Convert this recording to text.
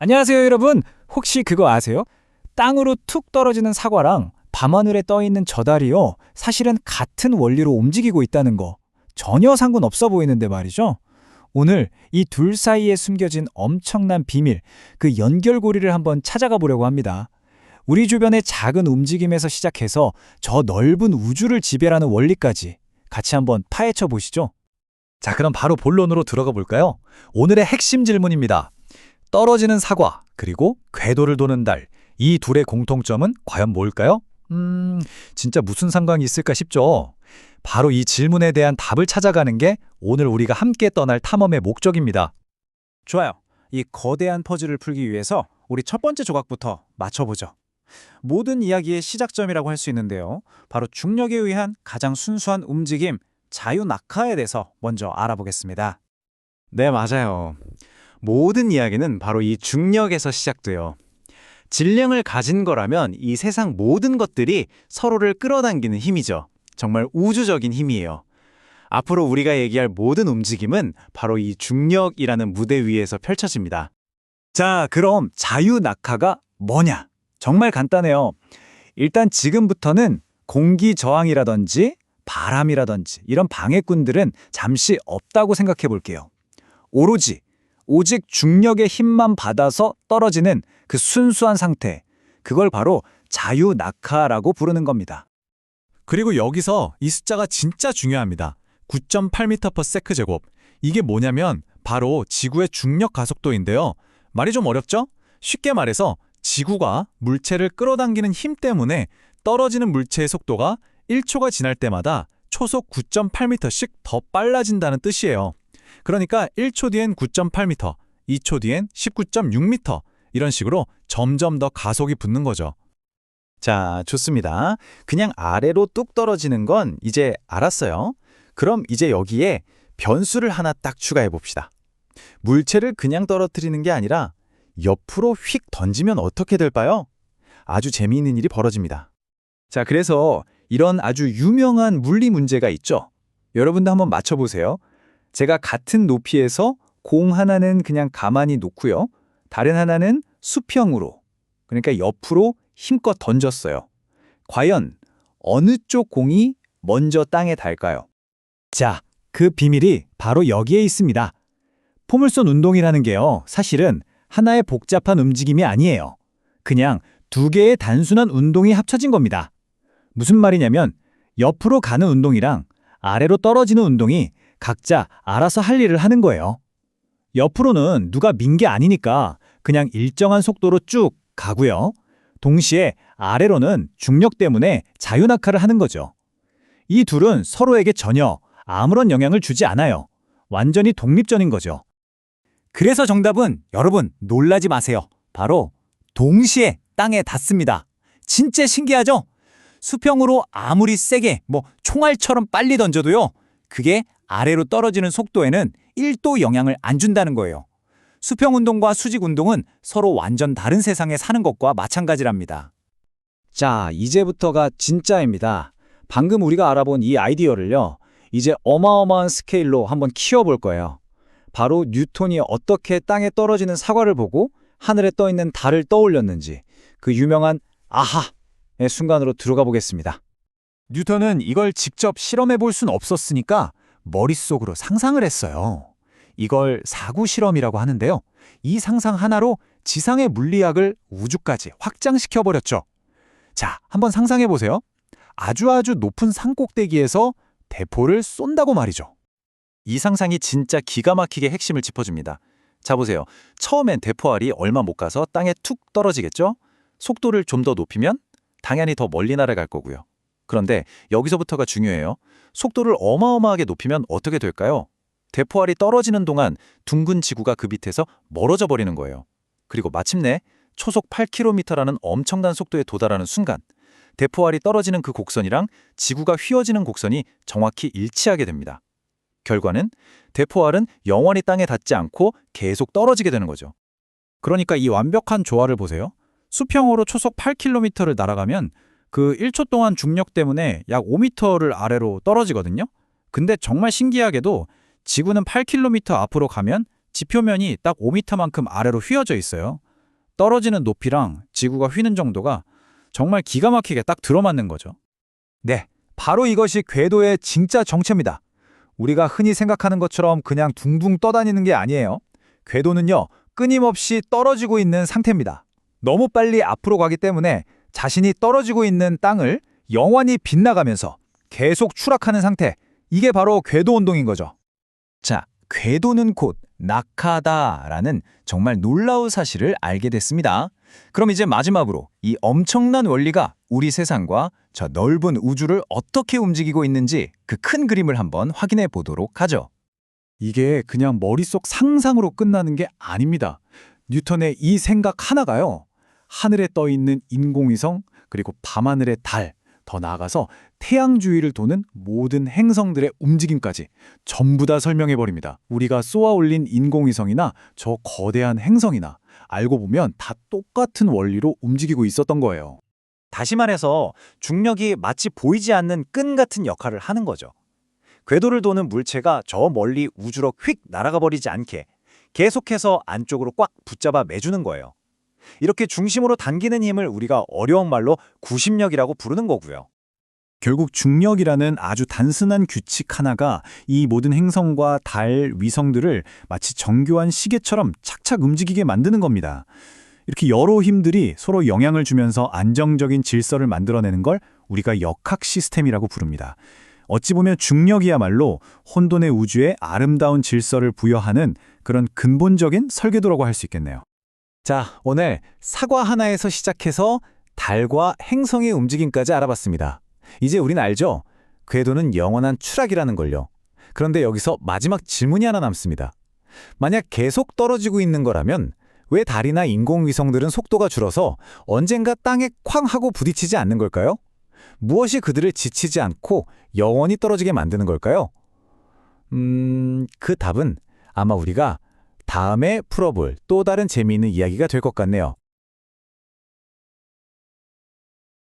안녕하세요, 여러분. 혹시 그거 아세요? 땅으로 툭 떨어지는 사과랑 밤하늘에 떠 있는 저 달이요. 사실은 같은 원리로 움직이고 있다는 거. 전혀 상관없어 보이는데 말이죠. 오늘 이 둘 사이에 숨겨진 엄청난 비밀, 그 연결고리를 한번 찾아가 보려고 합니다. 우리 주변의 작은 움직임에서 시작해서 저 넓은 우주를 지배하는 원리까지 같이 한번 파헤쳐 보시죠. 자, 그럼 바로 본론으로 들어가 볼까요? 오늘의 핵심 질문입니다. 떨어지는 사과, 그리고 궤도를 도는 달, 이 둘의 공통점은 과연 뭘까요? 진짜 무슨 상관이 있을까 싶죠? 바로 이 질문에 대한 답을 찾아가는 게 오늘 우리가 함께 떠날 탐험의 목적입니다. 좋아요. 이 거대한 퍼즐을 풀기 위해서 우리 첫 번째 조각부터 맞춰보죠. 모든 이야기의 시작점이라고 할 수 있는데요. 바로 중력에 의한 가장 순수한 움직임, 자유낙하에 대해서 먼저 알아보겠습니다. 네, 맞아요. 모든 이야기는 바로 이 중력에서 시작돼요. 질량을 가진 거라면 이 세상 모든 것들이 서로를 끌어당기는 힘이죠. 정말 우주적인 힘이에요. 앞으로 우리가 얘기할 모든 움직임은 바로 이 중력이라는 무대 위에서 펼쳐집니다. 자, 그럼 자유낙하가 뭐냐? 정말 간단해요. 일단 지금부터는 공기 저항이라든지 바람이라든지 이런 방해꾼들은 잠시 없다고 생각해 볼게요. 오직 중력의 힘만 받아서 떨어지는 그 순수한 상태, 그걸 바로 자유낙하라고 부르는 겁니다. 그리고 여기서 이 숫자가 진짜 중요합니다. 9.8m/s 제곱. 이게 뭐냐면 바로 지구의 중력 가속도인데요. 말이 좀 어렵죠? 쉽게 말해서 지구가 물체를 끌어당기는 힘 때문에 떨어지는 물체의 속도가 1초가 지날 때마다 초속 9.8m씩 더 빨라진다는 뜻이에요. 그러니까 1초 뒤엔 9.8m, 2초 뒤엔 19.6m 이런 식으로 점점 더 가속이 붙는 거죠. 자, 좋습니다. 그냥 아래로 뚝 떨어지는 건 이제 알았어요. 그럼 이제 여기에 변수를 하나 딱 추가해 봅시다. 물체를 그냥 떨어뜨리는 게 아니라 옆으로 휙 던지면 어떻게 될까요? 아주 재미있는 일이 벌어집니다. 자, 그래서 이런 아주 유명한 물리 문제가 있죠. 여러분도 한번 맞춰보세요. 제가 같은 높이에서 공 하나는 그냥 가만히 놓고요. 다른 하나는 수평으로, 그러니까 옆으로 힘껏 던졌어요. 과연 어느 쪽 공이 먼저 땅에 닿을까요? 자, 그 비밀이 바로 여기에 있습니다. 포물선 운동이라는 게요, 사실은 하나의 복잡한 움직임이 아니에요. 그냥 두 개의 단순한 운동이 합쳐진 겁니다. 무슨 말이냐면 옆으로 가는 운동이랑 아래로 떨어지는 운동이 각자 알아서 할 일을 하는 거예요. 옆으로는 누가 민 게 아니니까 그냥 일정한 속도로 쭉 가고요. 동시에 아래로는 중력 때문에 자유낙하를 하는 거죠. 이 둘은 서로에게 전혀 아무런 영향을 주지 않아요. 완전히 독립적인 거죠. 그래서 정답은 여러분 놀라지 마세요. 바로 동시에 땅에 닿습니다. 진짜 신기하죠? 수평으로 아무리 세게 총알처럼 빨리 던져도요. 그게 아래로 떨어지는 속도에는 1도 영향을 안 준다는 거예요. 수평 운동과 수직 운동은 서로 완전 다른 세상에 사는 것과 마찬가지랍니다. 자, 이제부터가 진짜입니다. 방금 우리가 알아본 이 아이디어를요. 이제 어마어마한 스케일로 한번 키워볼 거예요. 바로 뉴턴이 어떻게 땅에 떨어지는 사과를 보고 하늘에 떠 있는 달을 떠올렸는지 그 유명한 아하의 순간으로 들어가 보겠습니다. 뉴턴은 이걸 직접 실험해 볼 순 없었으니까 머릿속으로 상상을 했어요. 이걸 사구 실험이라고 하는데요. 이 상상 하나로 지상의 물리학을 우주까지 확장시켜 버렸죠. 자, 한번 상상해 보세요. 아주 높은 산 꼭대기에서 대포를 쏜다고 말이죠. 이 상상이 진짜 기가 막히게 핵심을 짚어줍니다. 자, 보세요. 처음엔 대포알이 얼마 못 가서 땅에 툭 떨어지겠죠? 속도를 좀 더 높이면 당연히 더 멀리 날아갈 거고요. 그런데 여기서부터가 중요해요. 속도를 어마어마하게 높이면 어떻게 될까요? 대포알이 떨어지는 동안 둥근 지구가 그 밑에서 멀어져 버리는 거예요. 그리고 마침내 초속 8km라는 엄청난 속도에 도달하는 순간 대포알이 떨어지는 그 곡선이랑 지구가 휘어지는 곡선이 정확히 일치하게 됩니다. 결과는 대포알은 영원히 땅에 닿지 않고 계속 떨어지게 되는 거죠. 그러니까 이 완벽한 조화를 보세요. 수평으로 초속 8km를 날아가면 그 1초 동안 중력 때문에 약 5m를 아래로 떨어지거든요. 근데 정말 신기하게도 지구는 8km 앞으로 가면 지표면이 딱 5m만큼 아래로 휘어져 있어요. 떨어지는 높이랑 지구가 휘는 정도가 정말 기가 막히게 딱 들어맞는 거죠. 네, 바로 이것이 궤도의 진짜 정체입니다. 우리가 흔히 생각하는 것처럼 그냥 둥둥 떠다니는 게 아니에요. 궤도는요, 끊임없이 떨어지고 있는 상태입니다. 너무 빨리 앞으로 가기 때문에 자신이 떨어지고 있는 땅을 영원히 빗나가면서 계속 추락하는 상태, 이게 바로 궤도 운동인 거죠. 자, 궤도는 곧 낙하다라는 정말 놀라운 사실을 알게 됐습니다. 그럼 이제 마지막으로 이 엄청난 원리가 우리 세상과 저 넓은 우주를 어떻게 움직이고 있는지 그 큰 그림을 한번 확인해 보도록 하죠. 이게 그냥 머릿속 상상으로 끝나는 게 아닙니다. 뉴턴의 이 생각 하나가요, 하늘에 떠 있는 인공위성, 그리고 밤하늘의 달, 더 나아가서 태양 주위를 도는 모든 행성들의 움직임까지 전부 다 설명해 버립니다. 우리가 쏘아 올린 인공위성이나 저 거대한 행성이나 알고 보면 다 똑같은 원리로 움직이고 있었던 거예요. 다시 말해서 중력이 마치 보이지 않는 끈 같은 역할을 하는 거죠. 궤도를 도는 물체가 저 멀리 우주로 휙 날아가 버리지 않게 계속해서 안쪽으로 꽉 붙잡아 매주는 거예요. 이렇게 중심으로 당기는 힘을 우리가 어려운 말로 구심력이라고 부르는 거고요. 결국 중력이라는 아주 단순한 규칙 하나가 이 모든 행성과 달, 위성들을 마치 정교한 시계처럼 착착 움직이게 만드는 겁니다. 이렇게 여러 힘들이 서로 영향을 주면서 안정적인 질서를 만들어내는 걸 우리가 역학 시스템이라고 부릅니다. 어찌 보면 중력이야말로 혼돈의 우주에 아름다운 질서를 부여하는 그런 근본적인 설계도라고 할 수 있겠네요. 자, 오늘 사과 하나에서 시작해서 달과 행성의 움직임까지 알아봤습니다. 이제 우린 알죠? 궤도는 영원한 추락이라는 걸요. 그런데 여기서 마지막 질문이 하나 남습니다. 만약 계속 떨어지고 있는 거라면 왜 달이나 인공위성들은 속도가 줄어서 언젠가 땅에 쾅 하고 부딪히지 않는 걸까요? 무엇이 그들을 지치지 않고 영원히 떨어지게 만드는 걸까요? 그 답은 아마 우리가 다음에 풀어볼 또 다른 재미있는 이야기가 될 것 같네요.